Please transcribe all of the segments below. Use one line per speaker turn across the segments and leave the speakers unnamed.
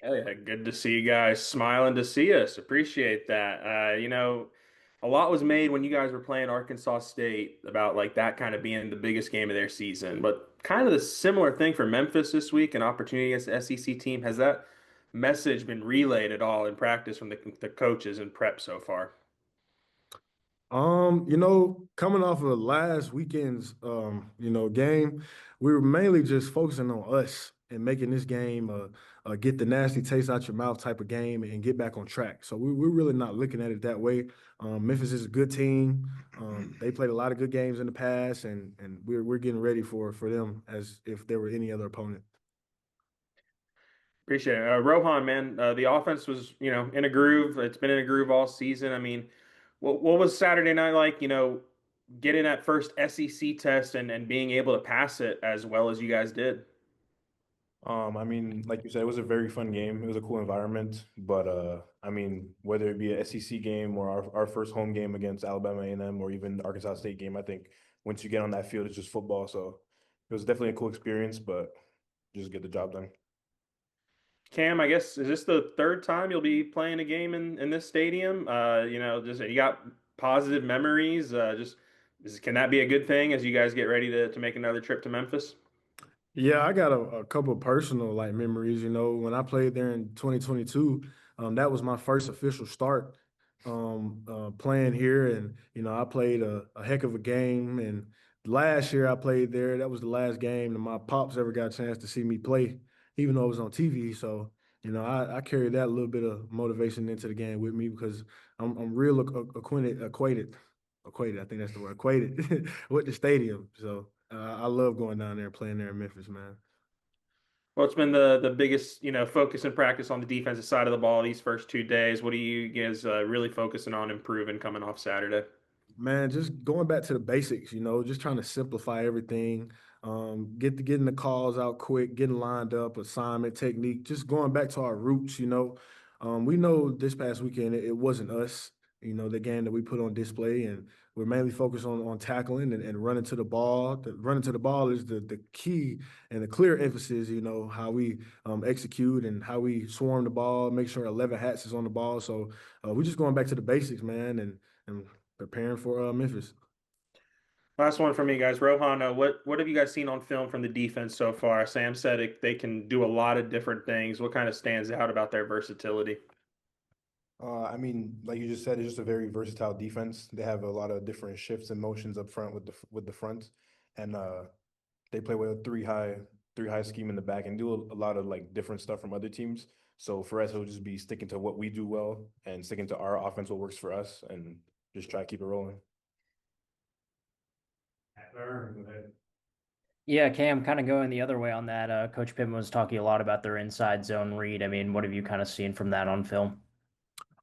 Yeah, good to see you guys smiling to see us. Appreciate that. A lot was made when you guys were playing Arkansas State about like that kind of being the biggest game of their season. But kind of the similar thing for Memphis this week, an opportunity against the SEC team. Has that message been relayed at all in practice from the coaches and prep so far?
Coming off of last weekend's game, we were mainly just focusing on us and making this game a get the nasty taste out your mouth type of game and get back on track. So we're really not looking at it that way. Memphis is a good team. They played a lot of good games in the past, and we're getting ready for them as if there were any other opponent.
Appreciate it. Rohan, man, the offense was, in a groove. It's been in a groove all season. I mean, what was Saturday night like, getting that first SEC test and being able to pass it as well as you guys did?
I mean, like you said, it was a very fun game. It was a cool environment, but I mean, whether it be a SEC game or our first home game against Alabama A&M or even the Arkansas State game, I think once you get on that field, it's just football. So it was definitely a cool experience, but just get the job done.
Cam, I guess, is this the third time you'll be playing a game in this stadium? Just you got positive memories. Can that be a good thing as you guys get ready to make another trip to Memphis?
Yeah, I got a couple of personal like memories. When I played there in 2022, that was my first official start playing here, and I played a heck of a game. And last year I played there. That was the last game that my pops ever got a chance to see me play, even though it was on TV. So I carried that little bit of motivation into the game with me because I'm real acquainted. I think that's the word, acquainted with the stadium. So. I love going down there and playing there in Memphis, man.
Well, it's been the biggest, focus and practice on the defensive side of the ball these first 2 days. What are you guys really focusing on improving coming off Saturday?
Man, just going back to the basics, just trying to simplify everything. Getting the calls out quick, getting lined up, assignment technique, just going back to our roots. We know this past weekend it wasn't us, the game that we put on display, and we're mainly focused on tackling and running to the ball. Running to the ball is the key and the clear emphasis, how we execute and how we swarm the ball, make sure 11 hats is on the ball. So we're just going back to the basics, man, and preparing for Memphis.
Last one from me, guys. Rohan, what have you guys seen on film from the defense so far? Sam said they can do a lot of different things. What kind of stands out about their versatility?
I mean, like you just said, it's just a very versatile defense. They have a lot of different shifts and motions up front with the front, and they play with a three high scheme in the back and do a lot of like different stuff from other teams. So for us, it'll just be sticking to what we do well and sticking to our offense, what works for us, and just try to keep it rolling.
Yeah, Cam, kind of going the other way on that. Coach Pittman was talking a lot about their inside zone read. I mean, what have you kind of seen from that on film?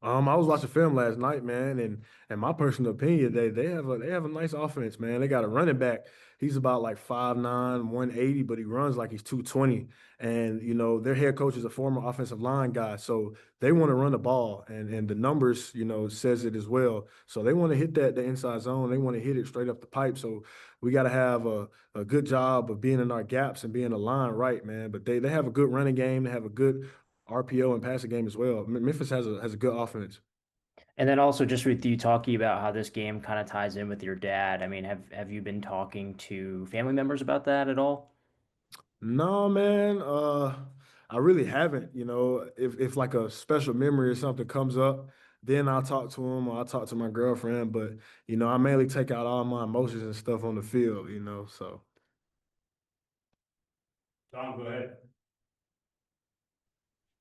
I was watching film last night, man, and my personal opinion, they have a nice offense, man. They got a running back. He's about like 5'9", 180, but he runs like he's 220. And their head coach is a former offensive line guy, so they want to run the ball, and the numbers, says it as well. So they want to hit the inside zone. They want to hit it straight up the pipe. So we got to have a good job of being in our gaps and being aligned right, man. But they have a good running game. They have a good RPO and passing game as well. Memphis has a good offense.
And then also just with you talking about how this game kind of ties in with your dad. I mean, have you been talking to family members about that at all?
No, man. I really haven't. If like a special memory or something comes up, then I'll talk to him or I'll talk to my girlfriend. But I mainly take out all my emotions and stuff on the field. So.
Tom, go ahead.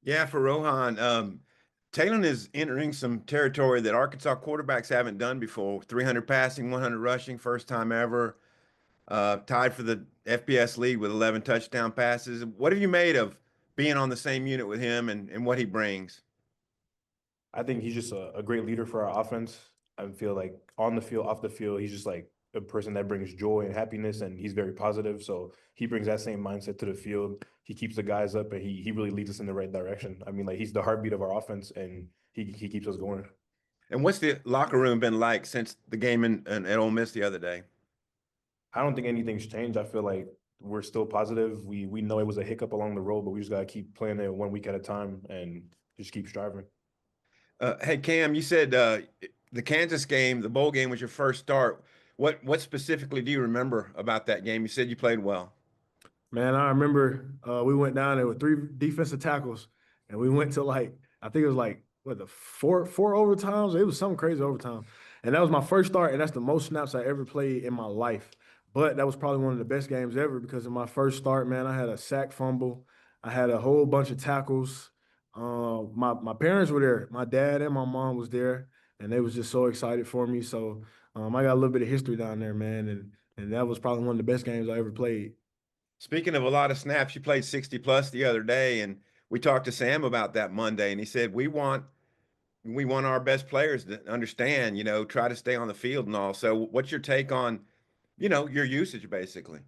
Yeah, for Rohan, Talon is entering some territory that Arkansas quarterbacks haven't done before. 300 passing, 100 rushing, first time ever. Tied for the FBS league with 11 touchdown passes. What have you made of being on the same unit with him and what he brings?
I think he's just a great leader for our offense. I feel like on the field, off the field, he's just like a person that brings joy and happiness, and he's very positive. So he brings that same mindset to the field. He keeps the guys up, and he really leads us in the right direction. I mean, like he's the heartbeat of our offense, and he keeps us going.
And what's the locker room been like since the game at Ole Miss the other day?
I don't think anything's changed. I feel like we're still positive. We know it was a hiccup along the road, but we just gotta keep playing it 1 week at a time and just keep striving.
Hey Cam, you said the Kansas game, the bowl game was your first start. What specifically do you remember about that game? You said you played well.
Man, I remember we went down there with 3 defensive tackles, and we went to like I think it was like what the four overtimes. It was some crazy overtime, and that was my first start, and that's the most snaps I ever played in my life. But that was probably one of the best games ever because in my first start, man, I had a sack fumble, I had a whole bunch of tackles. My parents were there, my dad and my mom was there, and they was just so excited for me. So I got a little bit of history down there, man, and that was probably one of the best games I ever played.
Speaking of a lot of snaps, you played 60 plus the other day, and we talked to Sam about that Monday, and he said we want our best players to understand, try to stay on the field and all. So what's your take on, your usage basically?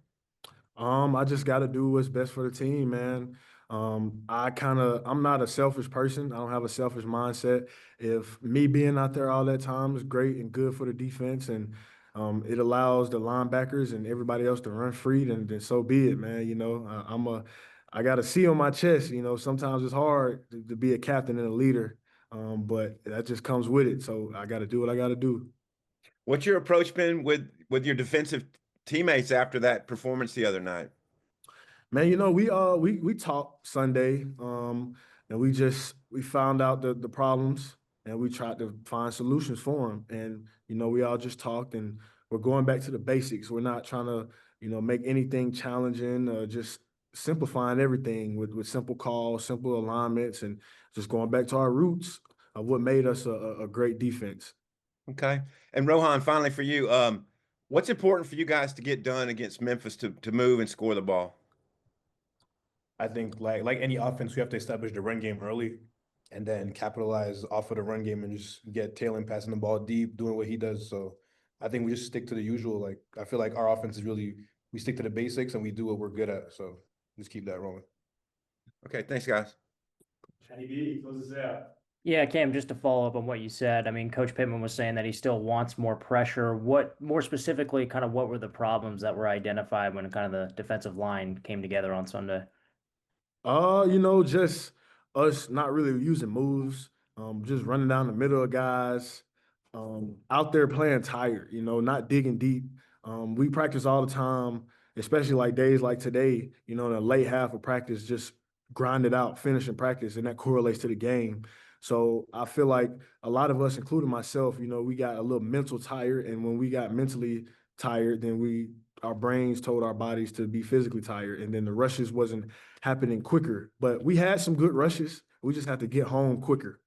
I just got to do what's best for the team, man. I'm not a selfish person. I don't have a selfish mindset. If me being out there all that time is great and good for the defense, and it allows the linebackers and everybody else to run free, then so be it, man. I got a C on my chest. Sometimes it's hard to be a captain and a leader, but that just comes with it. So I got to do what I got to do.
What's your approach been with your defensive teammates after that performance the other night?
Man, we talked Sunday, and we found out the problems, and we tried to find solutions for them. And we all just talked, and we're going back to the basics. We're not trying to make anything challenging. Just simplifying everything with simple calls, simple alignments, and just going back to our roots of what made us a great defense.
Okay. And Rohan, finally for you, what's important for you guys to get done against Memphis to move and score the ball?
I think like any offense, we have to establish the run game early and then capitalize off of the run game and just get Taylor passing the ball deep, doing what he does. So I think we just stick to the usual. Like I feel like our offense is really we stick to the basics and we do what we're good at. So just keep that rolling.
Okay, thanks guys.
Kenny B, close this out.
Yeah, Cam, just to follow up on what you said, I mean, Coach Pittman was saying that he still wants more pressure. What more specifically, kind of what were the problems that were identified when kind of the defensive line came together on Sunday?
Just us not really using moves, just running down the middle of guys, out there playing tired, not digging deep. We practice all the time, especially like days like today, in the late half of practice, just grind it out, finishing practice, and that correlates to the game. So I feel like a lot of us, including myself, we got a little mental tired, and when we got mentally tired, then our brains told our bodies to be physically tired, and then the rushes wasn't happening quicker. But we had some good rushes. We just have to get home quicker.